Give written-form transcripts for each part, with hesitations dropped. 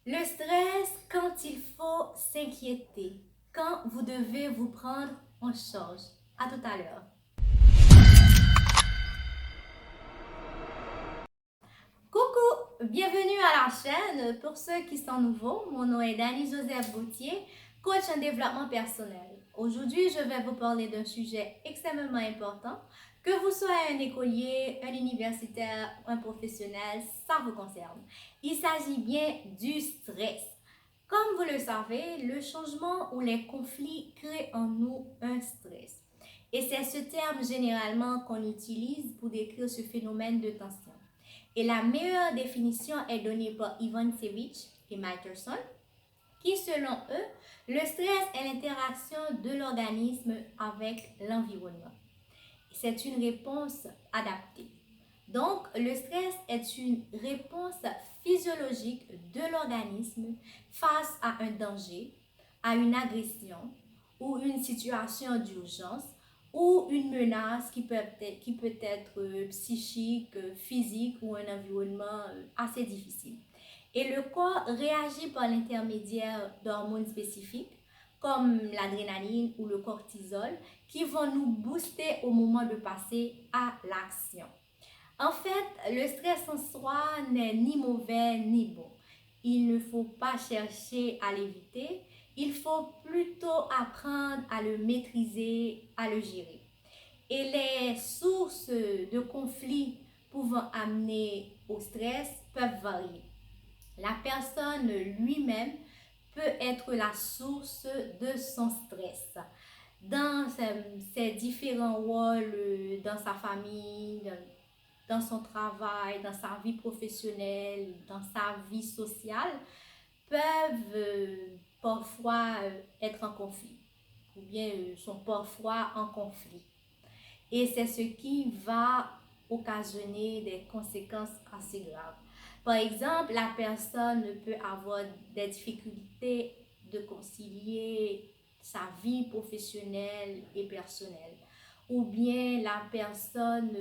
Le stress quand il faut s'inquiéter, quand vous devez vous prendre en charge. À tout à l'heure. Coucou, bienvenue à la chaîne. Pour ceux qui sont nouveaux, mon nom est Dani Joseph Gauthier, coach en développement personnel. Aujourd'hui, je vais vous parler d'un sujet extrêmement important. Que vous soyez un écolier, un universitaire, un professionnel, ça vous concerne. Il s'agit bien du stress. Comme vous le savez, le changement ou les conflits créent en nous un stress. Et c'est ce terme généralement qu'on utilise pour décrire ce phénomène de tension. Et la meilleure définition est donnée par Ivan Sevich et Matterson, qui selon eux, le stress est l'interaction de l'organisme avec l'environnement. C'est une réponse adaptée. Donc, le stress est une réponse physiologique de l'organisme face à un danger, à une agression ou une situation d'urgence ou une menace qui peut être psychique, physique ou un environnement assez difficile. Et le corps réagit par l'intermédiaire d'hormones spécifiques comme l'adrénaline ou le cortisol qui vont nous booster au moment de passer à l'action. En fait, le stress en soi n'est ni mauvais ni bon. Il ne faut pas chercher à l'éviter, il faut plutôt apprendre à le maîtriser, à le gérer. Et les sources de conflits pouvant amener au stress peuvent varier. La personne lui-même peut être la source de son stress dans ses différents rôles, dans sa famille, dans son travail, dans sa vie professionnelle, dans sa vie sociale, peuvent parfois être en conflit ou bien sont parfois en conflit. Et c'est ce qui va occasionner des conséquences assez graves. Par exemple, la personne peut avoir des difficultés de concilier sa vie professionnelle et personnelle. Ou bien la personne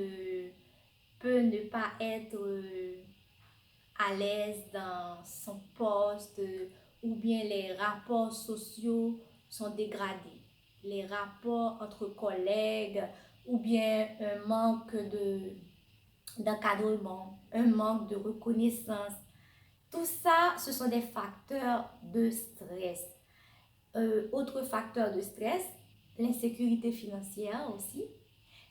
peut ne pas être à l'aise dans son poste ou bien les rapports sociaux sont dégradés. Les rapports entre collègues ou bien un manque d'encadrement, un manque de reconnaissance. Tout ça, ce sont des facteurs de stress. Autre facteur de stress, l'insécurité financière aussi,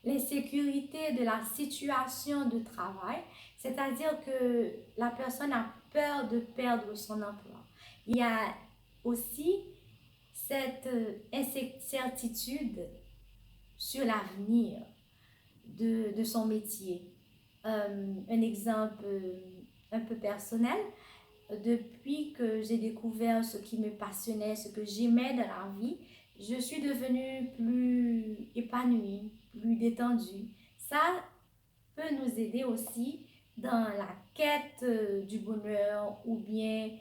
l'insécurité de la situation de travail, c'est-à-dire que la personne a peur de perdre son emploi. Il y a aussi cette incertitude sur l'avenir de son métier. Un exemple un peu personnel, depuis que j'ai découvert ce qui me passionnait, ce que j'aimais dans la vie, je suis devenue plus épanouie, plus détendue. Ça peut nous aider aussi dans la quête du bonheur ou bien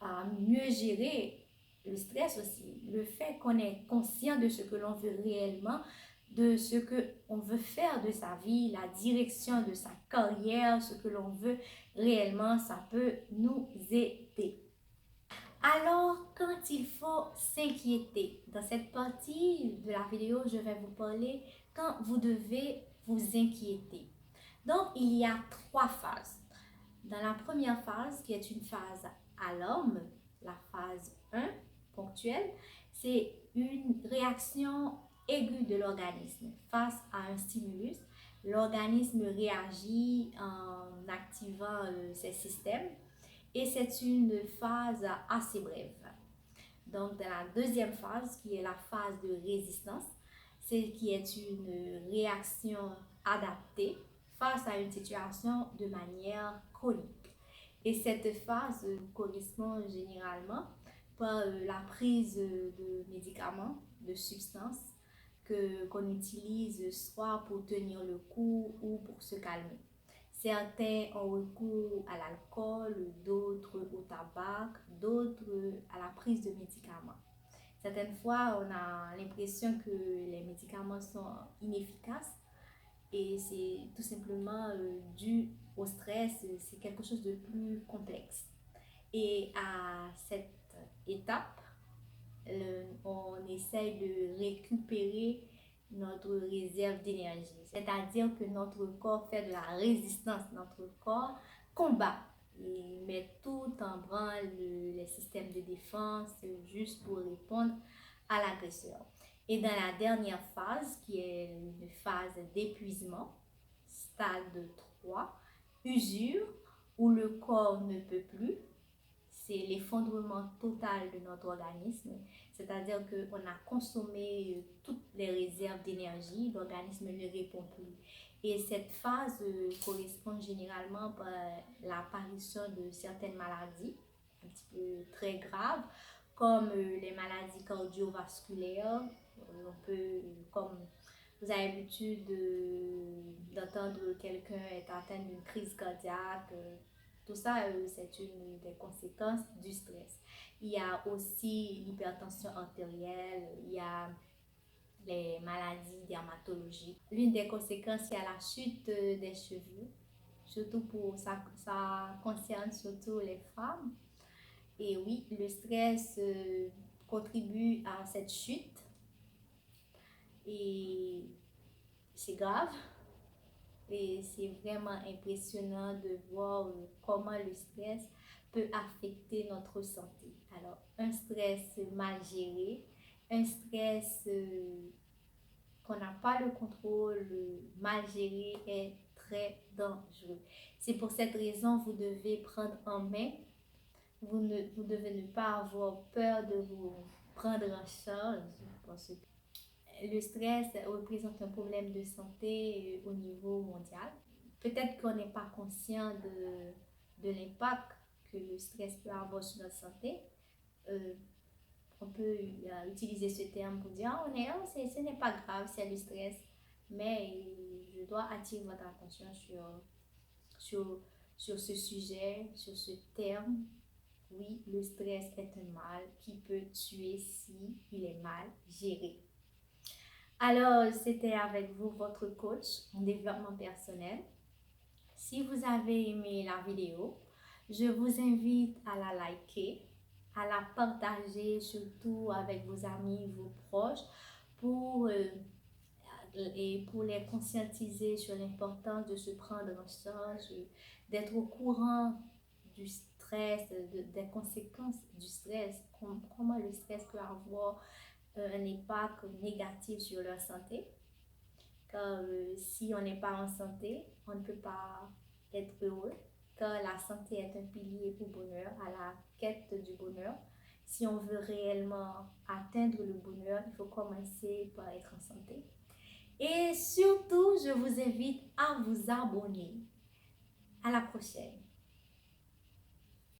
à mieux gérer le stress aussi. Le fait qu'on est conscient de ce que l'on veut réellement, de ce qu'on veut faire de sa vie, la direction de sa carrière, ce que l'on veut réellement, ça peut nous aider. Alors, quand il faut s'inquiéter, dans cette partie de la vidéo, je vais vous parler quand vous devez vous inquiéter. Donc, il y a trois phases. Dans la première phase, qui est une phase alarme, la phase 1, ponctuelle, c'est une réaction aiguë de l'organisme face à un stimulus. L'organisme réagit en activant ses systèmes et c'est une phase assez brève. Donc, dans la deuxième phase, qui est la phase de résistance, c'est qui est une réaction adaptée face à une situation de manière chronique. Et cette phase correspond généralement par la prise de médicaments, de substances qu'on utilise soit pour tenir le coup ou pour se calmer. Certains ont recours à l'alcool, d'autres au tabac, d'autres à la prise de médicaments. Certaines fois, on a l'impression que les médicaments sont inefficaces et c'est tout simplement dû au stress, c'est quelque chose de plus complexe. Et à cette étape, on essaye de récupérer notre réserve d'énergie. C'est-à-dire que notre corps fait de la résistance, notre corps combat et met tout en branle les systèmes de défense juste pour répondre à l'agresseur. Et dans la dernière phase, qui est une phase d'épuisement, stade 3, usure, où le corps ne peut plus, c'est l'effondrement total de notre organisme, c'est-à-dire qu'on a consommé toutes les réserves d'énergie, l'organisme ne répond plus. Et cette phase correspond généralement par l'apparition de certaines maladies, un petit peu très graves, comme les maladies cardiovasculaires. On peut, comme vous avez l'habitude d'entendre quelqu'un être atteint d'une crise cardiaque, tout ça, c'est une des conséquences du stress. Il y a aussi l'hypertension artérielle, il y a les maladies dermatologiques. L'une des conséquences, c'est la chute des cheveux, surtout pour ça concerne surtout les femmes. Et oui, le stress contribue à cette chute et c'est grave. Et c'est vraiment impressionnant de voir comment le stress peut affecter notre santé. Alors, un stress mal géré, un stress qu'on n'a pas le contrôle, mal géré est très dangereux. C'est pour cette raison vous devez prendre en main, vous devez ne pas avoir peur de vous prendre en charge parce que le stress représente un problème de santé au niveau mondial. Peut-être qu'on n'est pas conscient de l'impact que le stress peut avoir sur notre santé. Euh, on peut utiliser ce terme pour dire ce n'est pas grave, c'est le stress. Mais je dois attirer votre attention sur, sur ce sujet, sur ce terme. Oui, le stress est un mal qui peut tuer si il est mal géré. Alors, c'était avec vous votre coach en développement personnel. Si vous avez aimé la vidéo, je vous invite à la liker, à la partager surtout avec vos amis, vos proches pour, pour les conscientiser sur l'importance de se prendre en charge, d'être au courant du stress, des conséquences du stress, comment le stress peut avoir un impact négatif sur leur santé. Car si on n'est pas en santé, on ne peut pas être heureux. Car la santé est un pilier au bonheur, à la quête du bonheur. Si on veut réellement atteindre le bonheur, il faut commencer par être en santé. Et surtout, je vous invite à vous abonner. À la prochaine.